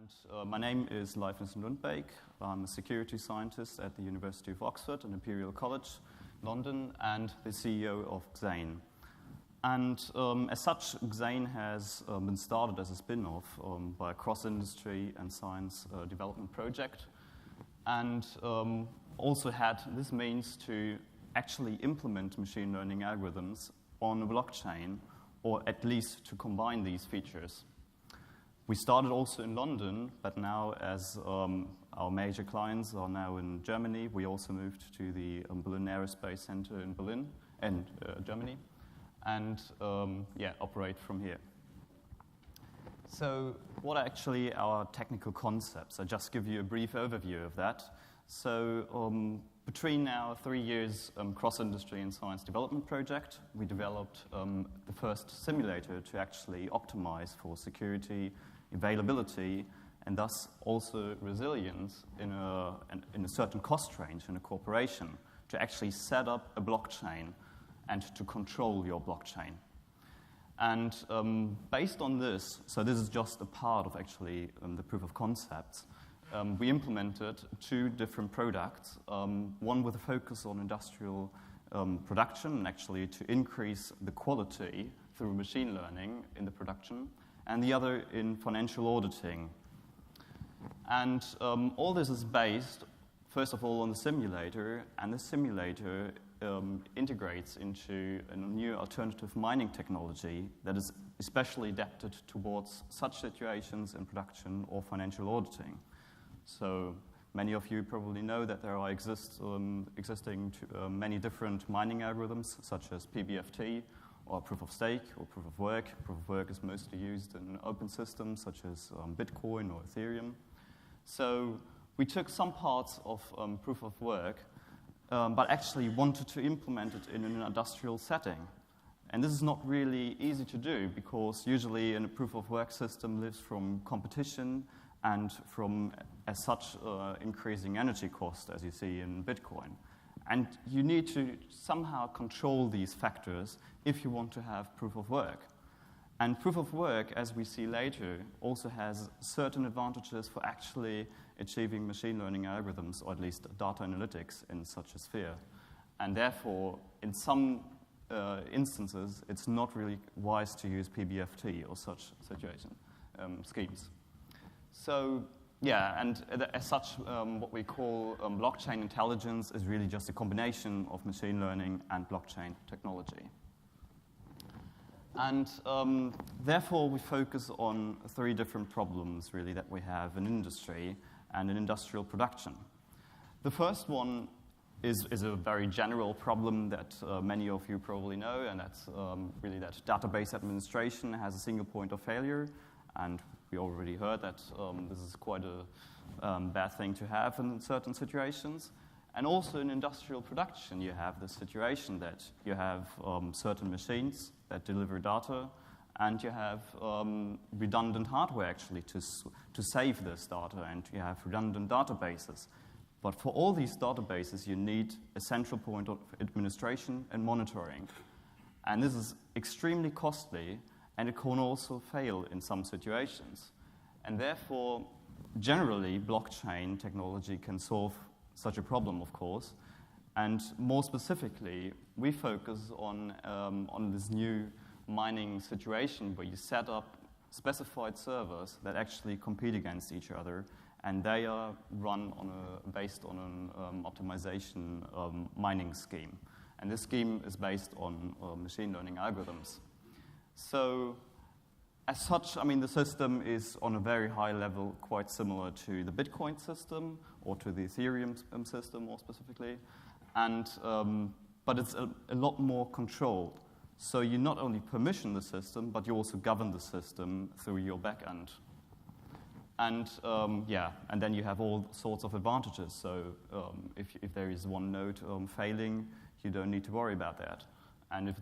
And my name is Leif-Nissen Lundbæk. I'm a security scientist at the University of Oxford and Imperial College, London, and the CEO of XAIN. And as such, XAIN has been started as a spin-off by a cross-industry and science development project, and also had this means to actually implement machine learning algorithms on a blockchain, or at least to combine these features. We started also in London, but now as our major clients are now in Germany, we also moved to the Berlin Aerospace Center in Berlin and Germany, and operate from here. So what are actually our technical concepts? I'll just give you a brief overview of that. So between our 3 years cross-industry and science development project, we developed the first simulator to actually optimize for security, availability, and thus also resilience in a certain cost range in a corporation to actually set up a blockchain and to control your blockchain. And based on this, so this is just a part of actually the proof of concepts, we implemented 2 different products, one with a focus on industrial production, and actually to increase the quality through machine learning in the production, and the other in financial auditing. And all this is based, first of all, on the simulator, and the simulator integrates into a new alternative mining technology that is especially adapted towards such situations in production or financial auditing. So many of you probably know that there are existing many different mining algorithms, such as PBFT, or proof of stake, or proof of work. Proof of work is mostly used in open systems, such as Bitcoin or Ethereum. So we took some parts of proof of work, but actually wanted to implement it in an industrial setting. And this is not really easy to do, because usually a proof of work system lives from competition and from, as such, increasing energy cost, as you see in Bitcoin. And you need to somehow control these factors if you want to have proof of work. And proof of work, as we see later, also has certain advantages for actually achieving machine learning algorithms, or at least data analytics in such a sphere. And therefore, in some instances, it's not really wise to use PBFT or such schemes. So, yeah, and as such, what we call blockchain intelligence is really just a combination of machine learning and blockchain technology. And therefore, we focus on 3 different problems, really, that we have in industry and in industrial production. The first one is a very general problem that many of you probably know, and that's really that database administration has a single point of failure. And we already heard that this is quite a bad thing to have in certain situations. And also in industrial production, you have the situation that you have certain machines that deliver data, and you have redundant hardware, actually, to save this data, and you have redundant databases. But for all these databases, you need a central point of administration and monitoring. And this is extremely costly, and it can also fail in some situations. And therefore, generally, blockchain technology can solve such a problem, of course. And more specifically, we focus on this new mining situation where you set up specified servers that actually compete against each other, and they are run based on an optimization mining scheme. And this scheme is based on machine learning algorithms. So, as such, I mean, the system is on a very high level quite similar to the Bitcoin system or to the Ethereum system more specifically, and but it's a lot more controlled. So you not only permission the system, but you also govern the system through your backend. And and then you have all sorts of advantages. So if there is one node failing, you don't need to worry about that. And if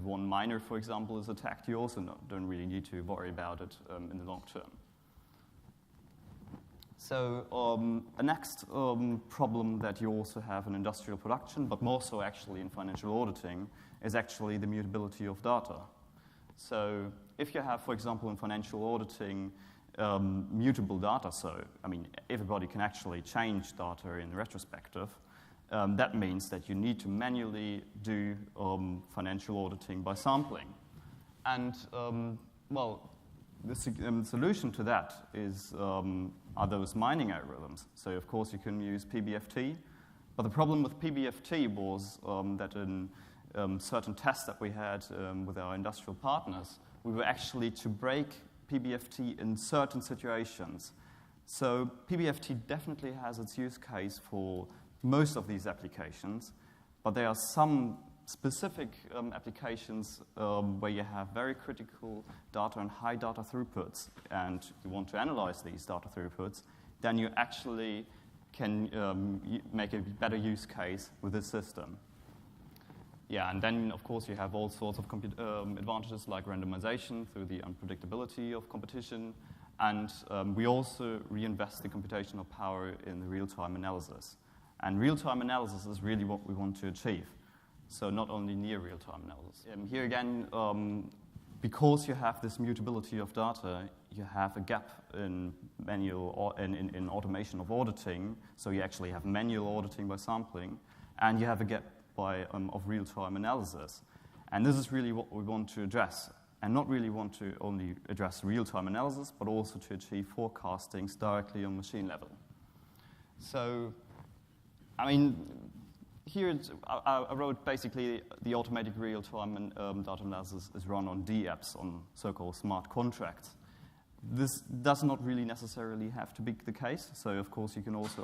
one miner, for example, is attacked, you also don't really need to worry about it in the long term. So a next problem that you also have in industrial production, but more so actually in financial auditing, is actually the mutability of data. So if you have, for example, in financial auditing, mutable data. So, I mean, everybody can actually change data in retrospective. That means that you need to manually do financial auditing by sampling. And, well, the solution to that are those mining algorithms. So, of course, you can use PBFT. But the problem with PBFT was that in certain tests that we had with our industrial partners, we were actually to break PBFT in certain situations. So PBFT definitely has its use case for most of these applications, but there are some specific applications where you have very critical data and high data throughputs, and you want to analyze these data throughputs, then you actually can make a better use case with this system. Yeah, and then, of course, you have all sorts of advantages like randomization through the unpredictability of competition, and we also reinvest the computational power in the real-time analysis. And real-time analysis is really what we want to achieve. So not only near real-time analysis. Here again, because you have this mutability of data, you have a gap in manual in automation of auditing. So you actually have manual auditing by sampling, and you have a gap of real-time analysis. And this is really what we want to address, and not really want to only address real-time analysis, but also to achieve forecastings directly on machine level. So, I mean, here I wrote basically the automatic real-time data analysis is run on DApps, on so-called smart contracts. This does not really necessarily have to be the case. So, of course, you can also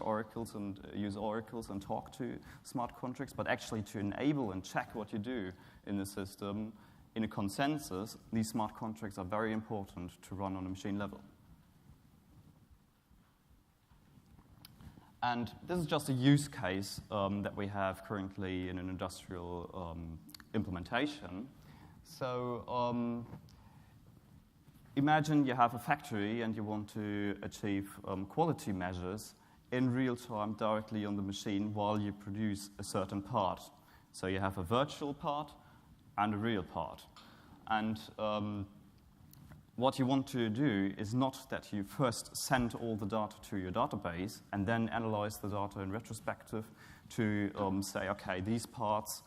use oracles and talk to smart contracts, but actually to enable and check what you do in the system in a consensus, these smart contracts are very important to run on a machine level. And this is just a use case that we have currently in an industrial implementation. So, imagine you have a factory and you want to achieve quality measures in real time directly on the machine while you produce a certain part. So you have a virtual part and a real part. And what you want to do is not that you first send all the data to your database and then analyze the data in retrospective to say, okay, these parts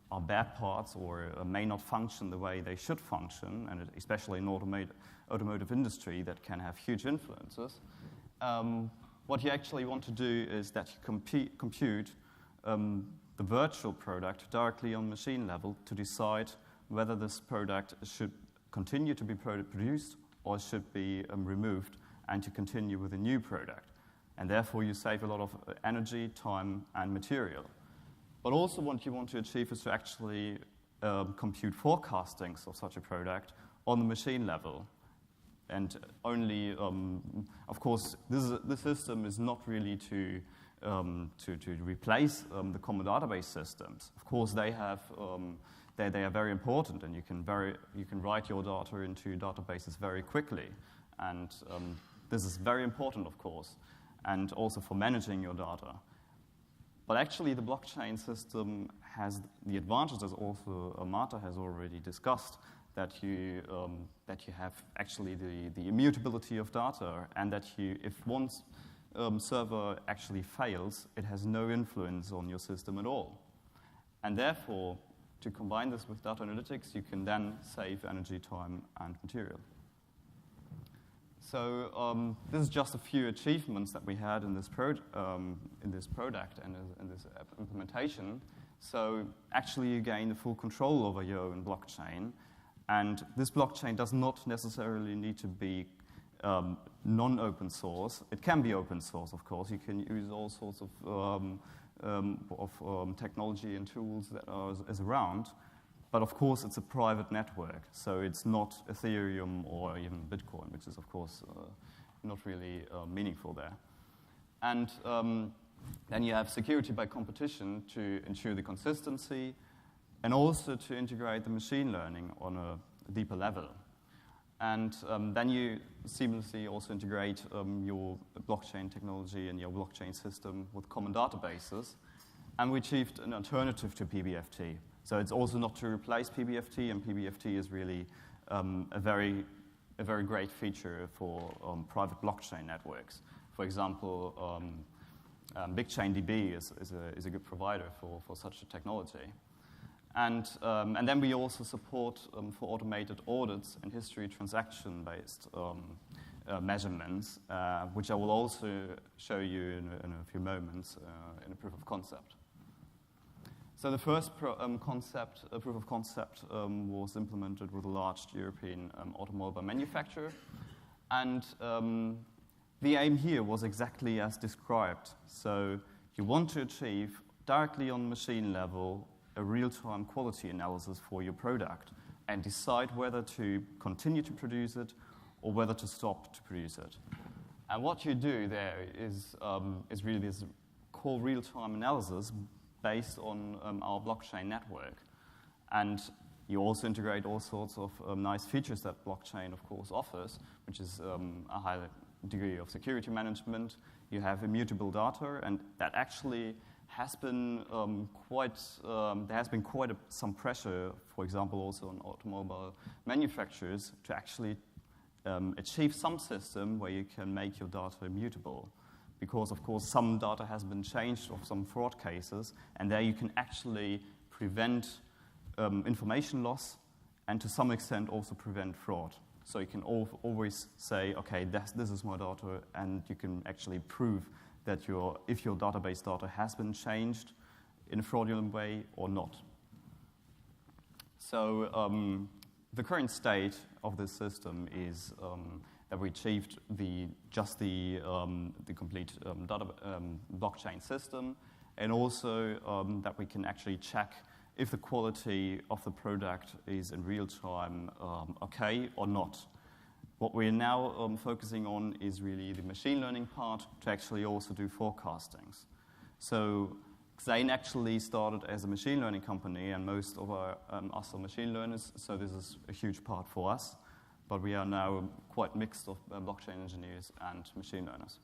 are bad parts or may not function the way they should function, and especially in automotive industry that can have huge influences. What you actually want to do is that you compute the virtual product directly on machine level to decide whether this product should continue to be produced or should be removed and to continue with a new product. And therefore you save a lot of energy, time, and material. But also what you want to achieve is to actually compute forecastings of such a product on the machine level. And only, of course, this system is not really to replace the common database systems. Of course, they have they are very important, and you can write your data into databases very quickly, and this is very important, of course, and also for managing your data. But actually, the blockchain system has the advantages also Marta has already discussed, that you have actually the immutability of data, and that if one server actually fails, it has no influence on your system at all. And therefore, to combine this with data analytics, you can then save energy, time, and material. So this is just a few achievements that we had in this product and in this implementation. So actually, you gain the full control over your own blockchain, and this blockchain does not necessarily need to be non-open source. It can be open source, of course. You can use all sorts of technology and tools that is around. But of course, it's a private network, so it's not Ethereum or even Bitcoin, which is, of course, not really meaningful there. And then you have security by competition to ensure the consistency, and also to integrate the machine learning on a deeper level. And then you seamlessly also integrate your blockchain technology and your blockchain system with common databases. And we achieved an alternative to PBFT. So it's also not to replace PBFT, and PBFT is really a very a very great feature for private blockchain networks. For example, BigChainDB is a good provider for such a technology. And then we also support for automated audits and history transaction-based measurements, which I will also show you in a few moments in a proof of concept. So the first proof of concept was implemented with a large European automobile manufacturer. And the aim here was exactly as described. So you want to achieve directly on machine level a real-time quality analysis for your product and decide whether to continue to produce it or whether to stop to produce it. And what you do there is really this core real-time analysis based on our blockchain network. And you also integrate all sorts of nice features that blockchain, of course, offers, which is a high degree of security management. You have immutable data, and that actually has been there has been quite some pressure, for example, also on automobile manufacturers to actually achieve some system where you can make your data immutable. Because, of course, some data has been changed of some fraud cases, and there you can actually prevent information loss and to some extent also prevent fraud. So you can always say, okay, this is my data, and you can actually prove that if your database data has been changed in a fraudulent way or not. So the current state of this system is that we achieved the complete blockchain system, and also that we can actually check if the quality of the product is in real time okay or not. What we're now focusing on is really the machine learning part to actually also do forecastings. So XAIN actually started as a machine learning company, and most of us are machine learners, so this is a huge part for us. But we are now quite mixed of blockchain engineers and machine learners.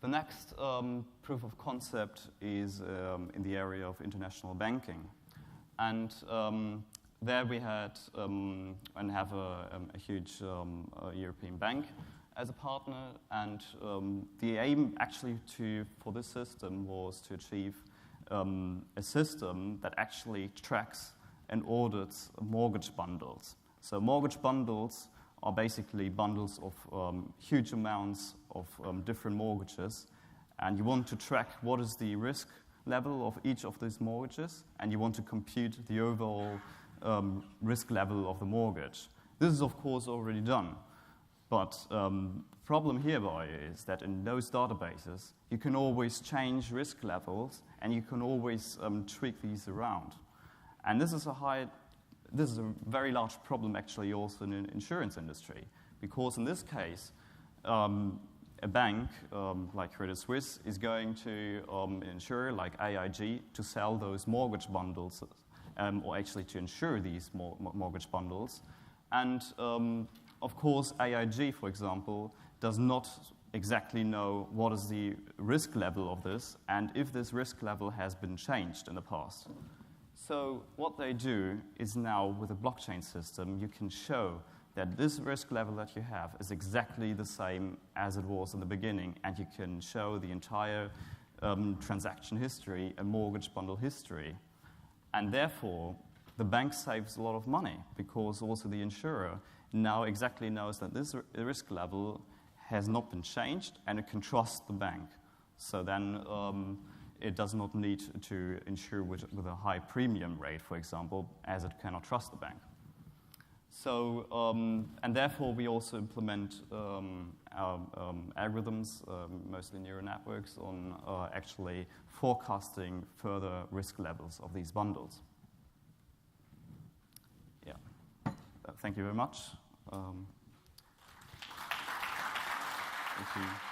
The next proof of concept is in the area of international banking. And there we had and have a huge European bank as a partner. And the aim actually for this system was to achieve a system that actually tracks and audits mortgage bundles. So mortgage bundles are basically bundles of huge amounts of different mortgages, and you want to track what is the risk level of each of these mortgages, and you want to compute the overall risk level of the mortgage. This is, of course, already done, but the problem hereby is that in those databases, you can always change risk levels, and you can always tweak these around. And this is a very large problem actually also in the insurance industry, because in this case, a bank like Credit Suisse is going to an insurer like AIG to sell those mortgage bundles, or actually to insure these mortgage bundles. And of course, AIG, for example, does not exactly know what is the risk level of this and if this risk level has been changed in the past. So what they do is now with a blockchain system, you can show that this risk level that you have is exactly the same as it was in the beginning, and you can show the entire transaction history and mortgage bundle history. And therefore, the bank saves a lot of money because also the insurer now exactly knows that this risk level has not been changed, and it can trust the bank. So then it does not need to insure with a high premium rate, for example, as it cannot trust the bank. So, and therefore we also implement our algorithms, mostly neural networks, on actually forecasting further risk levels of these bundles. Yeah, thank you very much. Thank you.